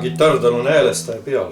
kitarrdal on häälestaja peal.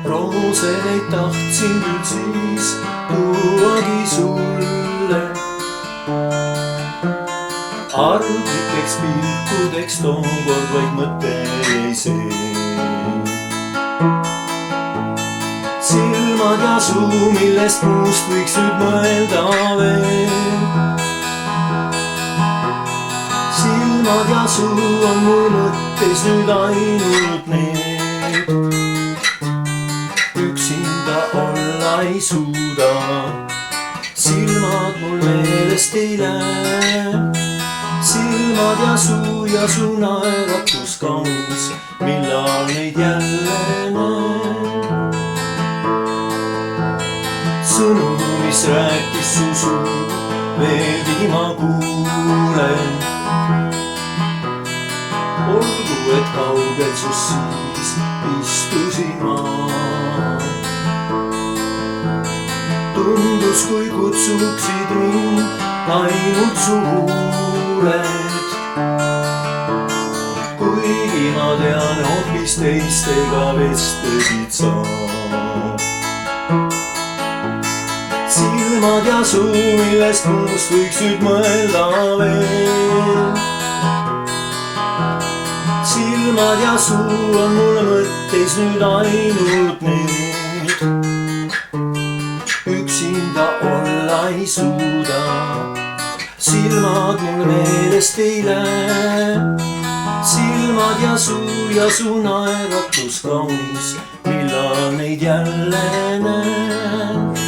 Rooseid tahtsin küll siis tuuagi sulle. Arglikeks pilkudeks tookord vaid mõte jäi see. Silmad ja suu, millest muust võiks nüüd mõelda veel. Silmad ja suu on mul mõttes nüüd ainult need. Üksinda olla ei suuda, silmad mul meelest ei lähe. Silmad ja su naeratus kaunis, millal neid jälle näen. Sõnu, mis rääkis su suu, veelgi ma kuulen. Olgu, et kaugel sus siis istusin ma. Tundus, kui kutsuksid mind ainult su huuled. Kuigi ma tean, hoopis teistega vestlesid sa. Silmad ja suu, millest muust võiks nüüd mõelda veel. Silmad ja suu on mulle mõttes nüüd ainult need. Üksinda olla ei suuda, silmad mul meelest ei lähe. Silmad ja su naeratus kaunis, millal neid jälle näen.